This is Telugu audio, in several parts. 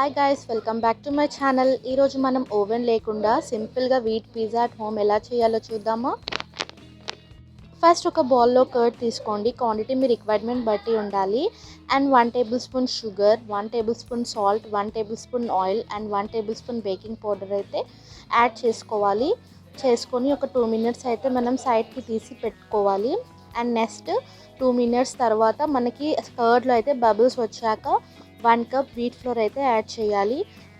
Hi guys, welcome back to my channel. ఈరోజు మనం ఓవెన్ లేకుండా సింపుల్గా వీట్ పిజ్జా అట్ హోమ్ ఎలా చేయాలో చూద్దామా. ఫస్ట్ ఒక బౌల్లో కర్డ్ తీసుకోండి. క్వాంటిటీ మీ రిక్వైర్మెంట్ బట్టి ఉండాలి. And 1 table spoon sugar, 1 table spoon salt, 1 table spoon oil and 1 table spoon baking powder అయితే యాడ్ చేసుకోవాలి. చేసుకొని ఒక 2 మినిట్స్ అయితే మనం సైడ్కి తీసి పెట్టుకోవాలి. అండ్ నెక్స్ట్ 2 మినిట్స్ తర్వాత మనకి కర్డ్లో అయితే బబుల్స్ వచ్చాక 1 కప్ వీట్ ఫ్లోర్ అయితే యాడ్ చేయాలి.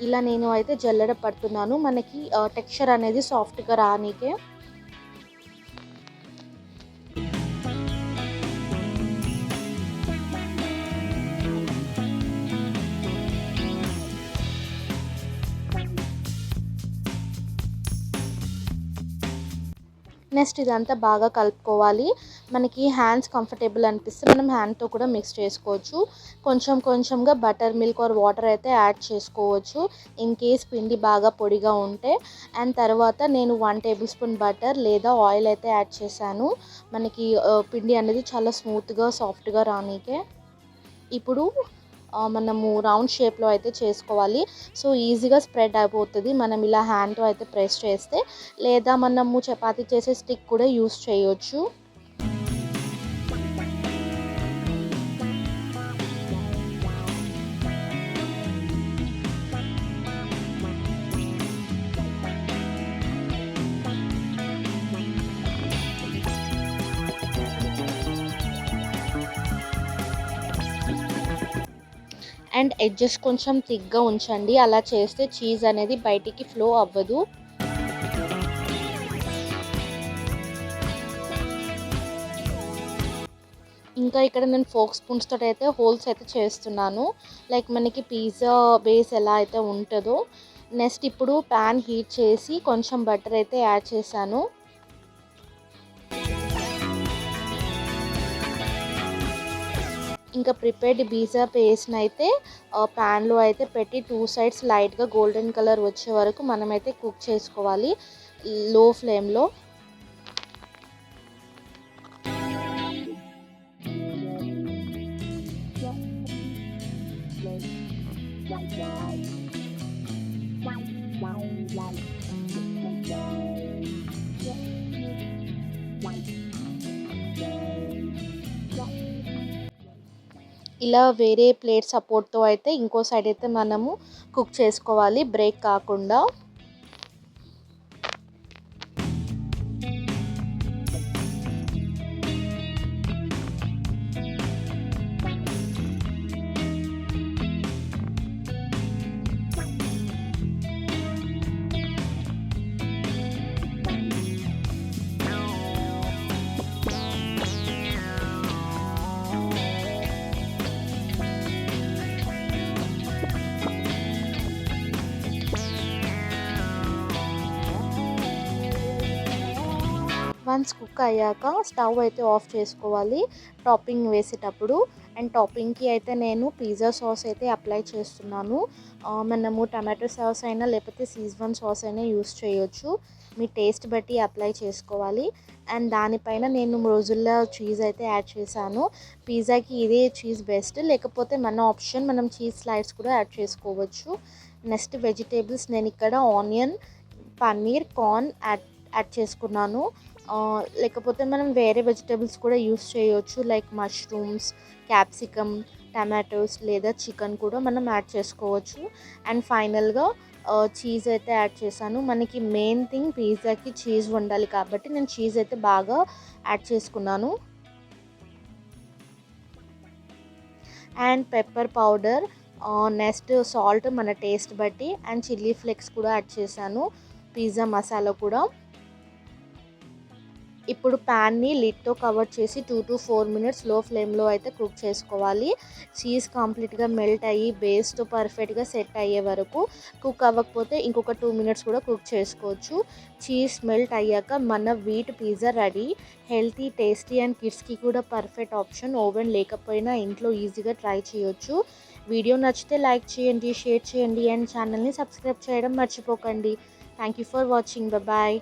ఇలా నేను అయితే జల్లెడ పడుతున్నాను, మనకి టెక్స్చర్ అనేది సాఫ్ట్గా రానీకే. నెక్స్ట్ ఇదంతా బాగా కలుపుకోవాలి. మనకి హ్యాండ్స్ కంఫర్టబుల్ అనిపిస్తే మనం హ్యాండ్తో కూడా మిక్స్ చేసుకోవచ్చు. కొంచెం కొంచెంగా బటర్ మిల్క్ ఆర్ వాటర్ అయితే యాడ్ చేసుకోవచ్చు ఇన్ కేస్ పిండి బాగా పొడిగా ఉంటే. అండ్ తర్వాత నేను 1 టేబుల్ స్పూన్ బటర్ లేదా ఆయిల్ అయితే యాడ్ చేశాను, మనకి పిండి అనేది చాలా స్మూత్గా సాఫ్ట్గా రానీకే. ఇప్పుడు మనము రౌండ్ షేప్లో అయితే చేసుకోవాలి. సో ఈజీగా స్ప్రెడ్ అయిపోతుంది మనం ఇలా హ్యాండ్తో అయితే ప్రెస్ చేస్తే, లేదా మనము చపాతీ చేసే స్టిక్ కూడా యూస్ చేయొచ్చు. అండ్ ఎడ్జెస్ కొంచెం థిక్గా ఉంచండి, అలా చేస్తే చీజ్ అనేది బయటికి ఫ్లో అవ్వదు. ఇంకా ఇక్కడ నేను ఫోక్ స్పూన్స్ తోటి అయితే హోల్స్ అయితే చేస్తున్నాను, లైక్ మనకి పిజ్జా బేస్ ఎలా అయితే ఉంటుందో. నెక్స్ట్ ఇప్పుడు ప్యాన్ హీట్ చేసి కొంచెం బటర్ అయితే యాడ్ చేశాను. ఇంకా ప్రిపేర్డ్ పిజ్జా పేస్ట్ని అయితే ప్యాన్లో అయితే పెట్టి 2 సైడ్స్ లైట్గా గోల్డెన్ కలర్ వచ్చే వరకు మనమైతే కుక్ చేసుకోవాలి లో ఫ్లేమ్లో. ఇలా వేరే ప్లేట్ సపోర్ట్తో అయితే ఇంకో సైడ్ అయితే మనము కుక్ చేసుకోవాలి, బ్రేక్ కాకుండా. వన్స్ కుక్ అయ్యాక స్టవ్ అయితే ఆఫ్ చేసుకోవాలి టాపింగ్ వేసేటప్పుడు. అండ్ టాపింగ్కి అయితే నేను పిజ్జా సాస్ అయితే అప్లై చేస్తున్నాను. మనము టమాటో సాస్ అయినా లేకపోతే సీజ్వాన్ సాస్ అయినా యూస్ చేయొచ్చు, మీ టేస్ట్ బట్టి అప్లై చేసుకోవాలి. అండ్ దానిపైన నేను మొజరెల్లా చీజ్ అయితే యాడ్ చేశాను. పిజ్జాకి ఇదే చీజ్ బెస్ట్, లేకపోతే మన ఆప్షన్, మనం చీజ్ స్లైడ్స్ కూడా యాడ్ చేసుకోవచ్చు. నెక్స్ట్ వెజిటేబుల్స్ నేను ఇక్కడ ఆనియన్, పన్నీర్, కార్న్ యాడ్ చేసుకున్నాను. లేకపోతే మనం వేరే వెజిటేబుల్స్ కూడా యూస్ చేయొచ్చు, లైక్ మష్రూమ్స్, క్యాప్సికమ్, టమాటోస్ లేదా చికెన్ కూడా మనం యాడ్ చేసుకోవచ్చు. అండ్ ఫైనల్గా చీజ్ అయితే యాడ్ చేశాను. మనకి మెయిన్ థింగ్ పిజ్జాకి చీజ్ ఉండాలి కాబట్టి నేను చీజ్ అయితే బాగా యాడ్ చేసుకున్నాను. And pepper powder, next salt మన టేస్ట్ బట్టి, అండ్ చిల్లీ ఫ్లేక్స్ కూడా యాడ్ చేశాను, పిజ్జా మసాలా కూడా. ఇప్పుడు ప్యాన్ని లిడ్తో కవర్ చేసి 2 to 4 మినిట్స్ లో ఫ్లేమ్లో అయితే కుక్ చేసుకోవాలి. చీజ్ కంప్లీట్గా మెల్ట్ అయ్యి బేస్తో పర్ఫెక్ట్గా సెట్ అయ్యే వరకు. కుక్ అవ్వకపోతే ఇంకొక 2 మినిట్స్ కూడా కుక్ చేసుకోవచ్చు. చీజ్ మెల్ట్ అయ్యాక మన wheat pizza ready. Healthy, tasty and కిడ్స్కి కూడా పర్ఫెక్ట్ ఆప్షన్. ఓవెన్ లేకపోయినా ఇంట్లో ఈజీగా ట్రై చేయొచ్చు. వీడియో నచ్చితే లైక్ చేయండి, షేర్ చేయండి అండ్ ఛానల్ని సబ్స్క్రైబ్ చేయడం మర్చిపోకండి. Thank you for watching. Bye.